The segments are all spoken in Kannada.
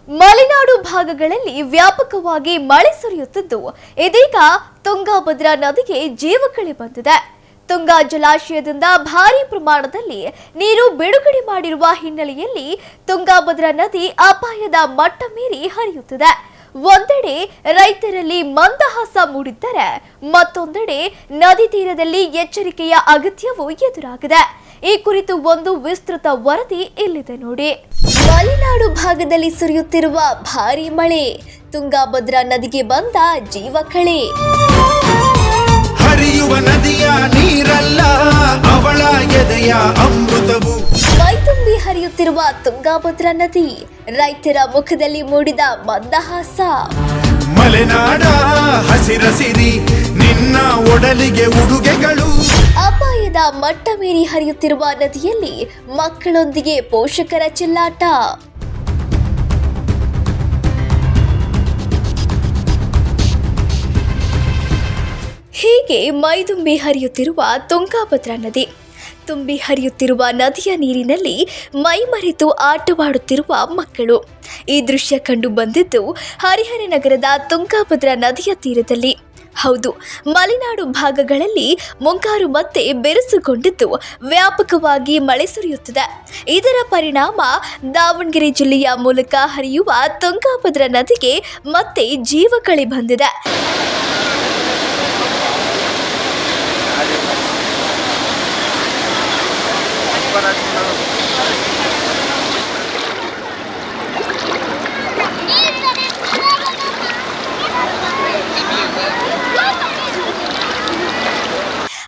ಮಲೆನಾಡು ಭಾಗಗಳಲ್ಲಿ ವ್ಯಾಪಕವಾಗಿ ಮಳೆ ಸುರಿಯುತ್ತಿದ್ದು ಇದೀಗ ತುಂಗಭದ್ರಾ ನದಿಗೆ ಜೀವಕಳೆ ಬಂದಿದೆ. ತುಂಗಾ ಜಲಾಶಯದಿಂದ ಭಾರೀ ಪ್ರಮಾಣದಲ್ಲಿ ನೀರು ಬಿಡುಗಡೆ ಮಾಡಿರುವ ಹಿನ್ನೆಲೆಯಲ್ಲಿ ತುಂಗಭದ್ರಾ ನದಿ ಅಪಾಯದ ಮಟ್ಟ ಮೀರಿ ಹರಿಯುತ್ತಿದೆ. ಒಂದೆಡೆ ರೈತರಲ್ಲಿ ಮಂದಹಾಸ ಮೂಡಿದ್ದರೆ ಮತ್ತೊಂದೆಡೆ ನದಿ ತೀರದಲ್ಲಿ ಎಚ್ಚರಿಕೆಯ ಅಗತ್ಯವೂ ಎದುರಾಗಿದೆ. ಈ ಕುರಿತು ಒಂದು ವಿಸ್ತೃತ ವರದಿ ಇಲ್ಲಿದೆ ನೋಡಿ. ಮಲೆನಾಡು ಭಾಗದಲ್ಲಿ ಸುರಿಯುತ್ತಿರುವ ಭಾರೀ ಮಳೆ, ತುಂಗಭದ್ರಾ ನದಿಗೆ ಬಂದ ಜೀವಕಳೆ. ಹರಿಯುವ ನದಿಯ ನೀರಲ್ಲ, ಅವಳ ಎದೆಯ ಅಮೃತವು. ಮೈತುಂಬಿ ಹರಿಯುತ್ತಿರುವ ತುಂಗಭದ್ರಾ ನದಿ, ರೈತರ ಮುಖದಲ್ಲಿ ಮೂಡಿದ ಮಂದಹಾಸ. ಮಲೆನಾಡ ಹಸಿರಸಿರಿ, ನಿನ್ನ ಒಡಲಿಗೆ ಉಡುಗೆಗಳು. ಅಪಾಯದ ಮಟ್ಟ ಮೀರಿ ಹರಿಯುತ್ತಿರುವ ನದಿಯಲ್ಲಿ ಮಕ್ಕಳೊಂದಿಗೆ ಪೋಷಕರ ಚೆಲ್ಲಾಟ. ಹೀಗೆ ಮೈದುಂಬಿ ಹರಿಯುತ್ತಿರುವ ತುಂಗಭದ್ರಾ ನದಿ. ತುಂಬಿ ಹರಿಯುತ್ತಿರುವ ನದಿಯ ನೀರಿನಲ್ಲಿ ಮೈಮರೆತು ಆಟವಾಡುತ್ತಿರುವ ಮಕ್ಕಳು. ಈ ದೃಶ್ಯ ಕಂಡು ಬಂದಿದ್ದು ಹರಿಹರ ನಗರದ ತುಂಗಭದ್ರಾ ನದಿಯ ತೀರದಲ್ಲಿ. ಹೌದು, ಮಲೆನಾಡು ಭಾಗಗಳಲ್ಲಿ ಮುಂಗಾರು ಮತ್ತೆ ಬೆರೆಸುಗೊಂಡಿದ್ದು ವ್ಯಾಪಕವಾಗಿ ಮಳೆ ಸುರಿಯುತ್ತಿದೆ. ಇದರ ಪರಿಣಾಮ ದಾವಣಗೆರೆ ಜಿಲ್ಲೆಯ ಮೂಲಕ ಹರಿಯುವ ತುಂಗಭದ್ರಾ ನದಿಗೆ ಮತ್ತೆ ಜೀವಕಳೆ ಬಂದಿದೆ.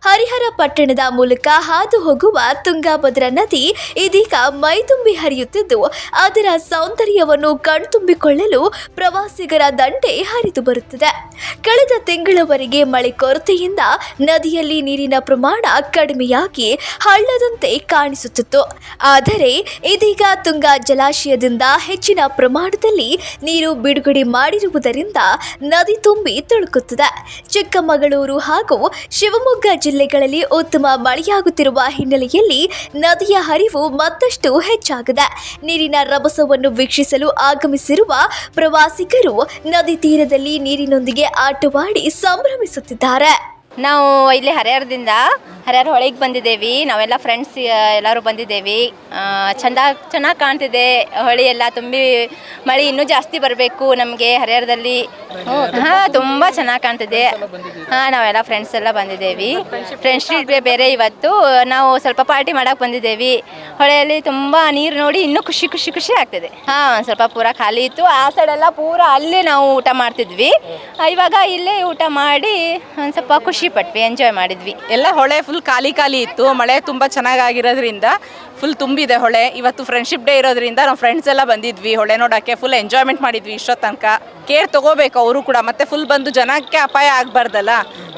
ಹರಿಹರ ಪಟ್ಟಣದ ಮೂಲಕ ಹಾದು ಹೋಗುವ ತುಂಗಭದ್ರಾ ನದಿ ಇದೀಗ ಮೈದುಂಬಿ ಹರಿಯುತ್ತಿದ್ದು ಅದರ ಸೌಂದರ್ಯವನ್ನು ಕಣ್ತುಂಬಿಕೊಳ್ಳಲು ಪ್ರವಾಸಿಗರ ದಂಡೆ ಹರಿದು ಬರುತ್ತಿದೆ. ಕಳೆದ ತಿಂಗಳವರೆಗೆ ಮಳೆ ಕೊರತೆಯಿಂದ ನದಿಯಲ್ಲಿ ನೀರಿನ ಪ್ರಮಾಣ ಕಡಿಮೆಯಾಗಿ ಹಳ್ಳದಂತೆ ಕಾಣಿಸುತ್ತಿತ್ತು. ಆದರೆ ಇದೀಗ ತುಂಗಾ ಜಲಾಶಯದಿಂದ ಹೆಚ್ಚಿನ ಪ್ರಮಾಣದಲ್ಲಿ ನೀರು ಬಿಡುಗಡೆ ಮಾಡಿರುವುದರಿಂದ ನದಿ ತುಂಬಿ ತುಳುಕುತ್ತಿದೆ. ಚಿಕ್ಕಮಗಳೂರು ಹಾಗೂ ಶಿವಮೊಗ್ಗ ಜಿಲ್ಲೆಗಳಲ್ಲಿ ಉತ್ತಮ ಮಳೆಯಾಗುತ್ತಿರುವ ಹಿನ್ನೆಲೆಯಲ್ಲಿ ನದಿಯ ಹರಿವು ಮತ್ತಷ್ಟು ಹೆಚ್ಚಾಗಿದೆ. ನೀರಿನ ರಭಸವನ್ನು ವೀಕ್ಷಿಸಲು ಆಗಮಿಸಿರುವ ಪ್ರವಾಸಿಗರು ನದಿ ತೀರದಲ್ಲಿ ನೀರಿನೊಂದಿಗೆ ಆಟವಾಡಿ ಸಂಭ್ರಮಿಸುತ್ತಿದ್ದಾರೆ. ನಾವು ಇಲ್ಲಿ ಹರಿಹರದಿಂದ ಹರಿಹರ ಹೊಳೆಗೆ ಬಂದಿದ್ದೇವೆ. ನಾವೆಲ್ಲ ಫ್ರೆಂಡ್ಸ್ ಎಲ್ಲರೂ ಬಂದಿದ್ದೇವೆ. ಚೆನ್ನಾಗಿ ಕಾಣ್ತಿದೆ ಹೊಳೆ ಎಲ್ಲ ತುಂಬಿ. ಮಳೆ ಇನ್ನೂ ಜಾಸ್ತಿ ಬರಬೇಕು ನಮಗೆ ಹರಿಹರದಲ್ಲಿ. ತುಂಬ ಚೆನ್ನಾಗಿ ಕಾಣ್ತಿದೆ. ನಾವೆಲ್ಲ ಫ್ರೆಂಡ್ಸ್ ಎಲ್ಲ ಬಂದಿದ್ದೇವೆ. ಫ್ರೆಂಡ್ಸ್ ಡೇ ಬೇರೆ ಇವತ್ತು. ನಾವು ಸ್ವಲ್ಪ ಪಾರ್ಟಿ ಮಾಡೋಕೆ ಬಂದಿದ್ದೇವೆ. ಹೊಳೆಯಲ್ಲಿ ತುಂಬ ನೀರು ನೋಡಿ ಇನ್ನೂ ಖುಷಿ ಆಗ್ತಿದೆ. ಒಂದು ಸ್ವಲ್ಪ ಪೂರ ಖಾಲಿ ಇತ್ತು. ಆ ಸೈಡೆಲ್ಲ ಪೂರ ಅಲ್ಲೇ ನಾವು ಊಟ ಮಾಡ್ತಿದ್ವಿ. ಇವಾಗ ಇಲ್ಲೇ ಊಟ ಮಾಡಿ ಒಂದು ಸ್ವಲ್ಪ ಖುಷಿ ಪಟ್ವಿ, ಎಂಜಾಯ್ ಮಾಡಿದ್ವಿ. ಎಲ್ಲ ಹೊಳೆ ಫುಲ್ ಖಾಲಿ ಇತ್ತು. ಮಳೆ ತುಂಬ ಚೆನ್ನಾಗಿರೋದ್ರಿಂದ ಫುಲ್ ತುಂಬಿದೆ ಹೊಳೆ. ಇವತ್ತು ಫ್ರೆಂಡ್ಶಿಪ್ ಡೇ ಇರೋದ್ರಿಂದ ನಾವು ಫ್ರೆಂಡ್ಸ್ ಎಲ್ಲ ಬಂದಿದ್ವಿ ಹೊಳೆ ನೋಡೋಕ್ಕೆ. ಫುಲ್ ಎಂಜಾಯ್ಮೆಂಟ್ ಮಾಡಿದ್ವಿ ಇಷ್ಟೊತ್ತು ತನಕ. ಕೇರ್ ತೊಗೋಬೇಕು ಅವರು ಕೂಡ, ಮತ್ತೆ ಫುಲ್ ಬಂದು ಜನಕ್ಕೆ ಅಪಾಯ ಆಗಬಾರ್ದಲ್ಲ.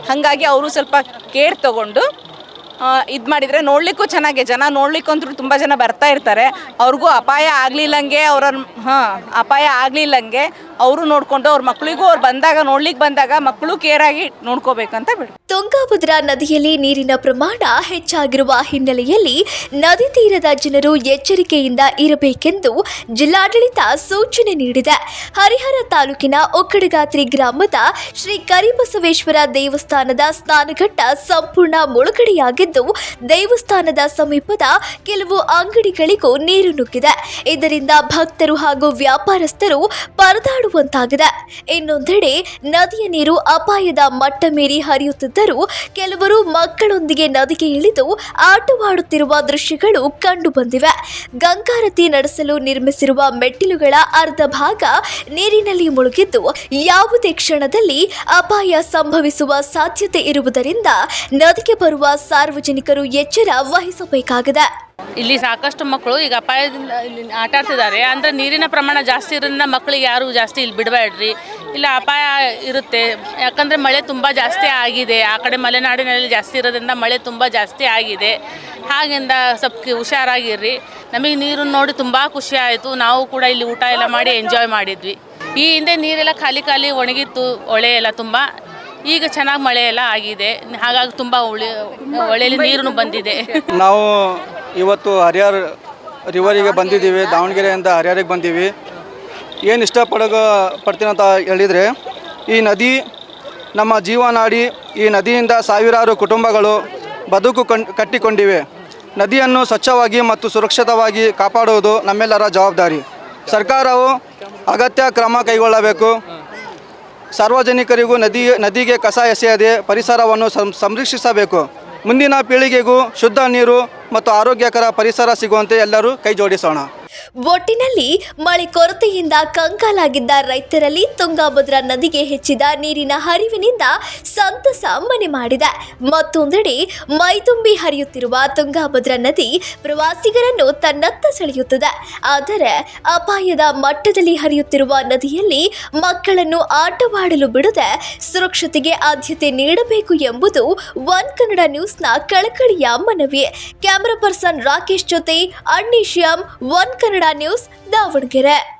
ಹಾಗಾಗಿ ಅವರು ಸ್ವಲ್ಪ ಕೇರ್ ತೊಗೊಂಡು ಇದು ಮಾಡಿದರೆ ನೋಡಲಿಕ್ಕೂ ಚೆನ್ನಾಗಿ. ಜನ ನೋಡ್ಲಿಕ್ಕಂತೂ ತುಂಬ ಜನ ಬರ್ತಾ ಇರ್ತಾರೆ. ಅವ್ರಿಗೂ ಅಪಾಯ ಆಗಲಿಲ್ಲಂಗೆ ಅಪಾಯ ಆಗಲಿಲ್ಲಂಗೆ ಅವರು ನೋಡಿಕೊಂಡು ಅವ್ರ ಮಕ್ಕಳಿಗೂ ಅವ್ರು ನೋಡ್ಲಿಕ್ಕೆ ಬಂದಾಗ ಮಕ್ಕಳು ಕೇರಾಗಿ ನೋಡ್ಕೋಬೇಕಂತ ಬಿಡಿ. ತುಂಗಭದ್ರಾ ನದಿಯಲ್ಲಿ ನೀರಿನ ಪ್ರಮಾಣ ಹೆಚ್ಚಾಗಿರುವ ಹಿನ್ನೆಲೆಯಲ್ಲಿ ನದಿ ತೀರದ ಜನರು ಎಚ್ಚರಿಕೆಯಿಂದ ಇರಬೇಕೆಂದು ಜಿಲ್ಲಾಡಳಿತ ಸೂಚನೆ ನೀಡಿದೆ. ಹರಿಹರ ತಾಲೂಕಿನ ಒಕ್ಕಡಗಾತ್ರಿ ಗ್ರಾಮದ ಶ್ರೀ ಕರಿಬಸವೇಶ್ವರ ದೇವಸ್ಥಾನದ ಸ್ನಾನಘಟ್ಟ ಸಂಪೂರ್ಣ ಮುಳುಗಡೆಯಾಗಿದ್ದು ದೇವಸ್ಥಾನದ ಸಮೀಪದ ಕೆಲವು ಅಂಗಡಿಗಳಿಗೂ ನೀರು ನುಗ್ಗಿದೆ. ಇದರಿಂದ ಭಕ್ತರು ಹಾಗೂ ವ್ಯಾಪಾರಸ್ಥರು ಪರದಾಡುವಂತಾಗಿದೆ. ಇನ್ನೊಂದೆಡೆ ನದಿಯ ನೀರು ಅಪಾಯದ ಮಟ್ಟ ಮೀರಿ ಹರಿಯುತ್ತಿದ್ದರೂ ಕೆಲವರು ಮಕ್ಕಳೊಂದಿಗೆ ನದಿಗೆ ಇಳಿದು ಆಟವಾಡುತ್ತಿರುವ ದೃಶ್ಯಗಳು ಕಂಡು ಬಂದಿವೆ. ಗಂಗಾರತಿ ನಡೆಸಲು ನಿರ್ಮಿಸಿರುವ ಮೆಟ್ಟಿಲುಗಳ ಅರ್ಧ ಭಾಗ ನೀರಿನಲ್ಲಿ ಮುಳುಗಿದ್ದು ಯಾವುದೇ ಕ್ಷಣದಲ್ಲಿ ಅಪಾಯ ಸಂಭವಿಸುವ ಸಾಧ್ಯತೆ ಇರುವುದರಿಂದ ನದಿಗೆ ಬರುವ ಸಾರ್ವಜನಿಕರು ಎಚ್ಚರ ವಹಿಸಬೇಕಾಗಿದೆ. ಇಲ್ಲಿ ಸಾಕಷ್ಟು ಮಕ್ಕಳು ಈಗ ಅಪಾಯದಿಂದ ಇಲ್ಲಿ ಆಟ ಆಡ್ತಿದ್ದಾರೆ. ಅಂದರೆ ನೀರಿನ ಪ್ರಮಾಣ ಜಾಸ್ತಿ ಇರೋದ್ರಿಂದ ಮಕ್ಕಳಿಗೆ ಯಾರು ಜಾಸ್ತಿ ಇಲ್ಲಿ ಬಿಡಬೇಡ್ರಿ. ಇಲ್ಲ ಅಪಾಯ ಇರುತ್ತೆ. ಯಾಕಂದರೆ ಮಳೆ ತುಂಬ ಜಾಸ್ತಿ ಆಗಿದೆ. ಆ ಕಡೆ ಮಲೆನಾಡಿನಲ್ಲಿ ಜಾಸ್ತಿ ಇರೋದ್ರಿಂದ ಮಳೆ ತುಂಬ ಜಾಸ್ತಿ ಆಗಿದೆ. ಹಾಗೆಂದ ಸ್ವಲ್ಪ ಹುಷಾರಾಗಿರ್ರಿ. ನಮಗೆ ನೀರನ್ನು ನೋಡಿ ತುಂಬ ಖುಷಿ ಆಯಿತು. ನಾವು ಕೂಡ ಇಲ್ಲಿ ಊಟ ಎಲ್ಲ ಮಾಡಿ ಎಂಜಾಯ್ ಮಾಡಿದ್ವಿ. ಈ ಹಿಂದೆ ನೀರೆಲ್ಲ ಖಾಲಿ ಒಣಗಿತ್ತು ಹೊಳೆ ಎಲ್ಲ ತುಂಬ. ಈಗ ಚೆನ್ನಾಗಿ ಮಳೆ ಎಲ್ಲ ಆಗಿದೆ. ಹಾಗಾಗಿ ತುಂಬ ಹೊಳೆಯಲ್ಲಿ ನೀರು ಬಂದಿದೆ. ನಾವು ಇವತ್ತು ಹರಿಹರ ರಿವರಿಗೆ ಬಂದಿದ್ದೀವಿ. ದಾವಣಗೆರೆಯಿಂದ ಹರಿಹರಿಗೆ ಬಂದೀವಿ. ಏನು ಪಡ್ತೀನಿ ಅಂತ ಹೇಳಿದರೆ, ಈ ನದಿ ನಮ್ಮ ಜೀವನಾಡಿ. ಈ ನದಿಯಿಂದ ಸಾವಿರಾರು ಕುಟುಂಬಗಳು ಬದುಕು ಕಟ್ಟಿಕೊಂಡಿವೆ. ನದಿಯನ್ನು ಸ್ವಚ್ಛವಾಗಿ ಮತ್ತು ಸುರಕ್ಷಿತವಾಗಿ ಕಾಪಾಡುವುದು ನಮ್ಮೆಲ್ಲರ ಜವಾಬ್ದಾರಿ. ಸರ್ಕಾರವು ಅಗತ್ಯ ಕ್ರಮ ಕೈಗೊಳ್ಳಬೇಕು. ಸಾರ್ವಜನಿಕರಿಗೂ ನದಿಗೆ ಕಸ ಎಸೆಯದೆ ಪರಿಸರವನ್ನು ಸಂರಕ್ಷಿಸಬೇಕು. ಮುಂದಿನ ಪೀಳಿಗೆಗೂ ಶುದ್ಧ ನೀರು ಮತ್ತು ಆರೋಗ್ಯಕರ ಪರಿಸರ ಸಿಗುವಂತೆ ಎಲ್ಲರೂ ಕೈ ಜೋಡಿಸೋಣ. ಒಟ್ಟಿನಲ್ಲಿ ಮಳೆ ಕೊರತೆಯಿಂದ ಕಂಗಾಲಾಗಿದ್ದ ರೈತರಲ್ಲಿ ತುಂಗಭದ್ರಾ ನದಿಗೆ ಹೆಚ್ಚಿದ ನೀರಿನ ಹರಿವಿನಿಂದ ಸಂತಸ ಮನೆ ಮಾಡಿದೆ. ಮತ್ತೊಂದೆಡೆ ಮೈದುಂಬಿ ಹರಿಯುತ್ತಿರುವ ತುಂಗಭದ್ರಾ ನದಿ ಪ್ರವಾಸಿಗರನ್ನು ತನ್ನತ್ತ ಸೆಳೆಯುತ್ತದೆ. ಆದರೆ ಅಪಾಯದ ಮಟ್ಟದಲ್ಲಿ ಹರಿಯುತ್ತಿರುವ ನದಿಯಲ್ಲಿ ಮಕ್ಕಳನ್ನು ಆಟವಾಡಲು ಬಿಡದೆ ಸುರಕ್ಷತೆಗೆ ಆದ್ಯತೆ ನೀಡಬೇಕು ಎಂಬುದು ಒನ್ ಕನ್ನಡ ನ್ಯೂಸ್ನ ಕಳಕಳಿಯ ಮನವಿ. ಕ್ಯಾಮರಾ ಪರ್ಸನ್ ರಾಕೇಶ್ ಜೊತೆ ಅಣ್ಣೀಶ್ಯಾಮ್, ಒನ್ ಕನ್ನಡ ನ್ಯೂಸ್, ದಾವಣಗೆರೆ.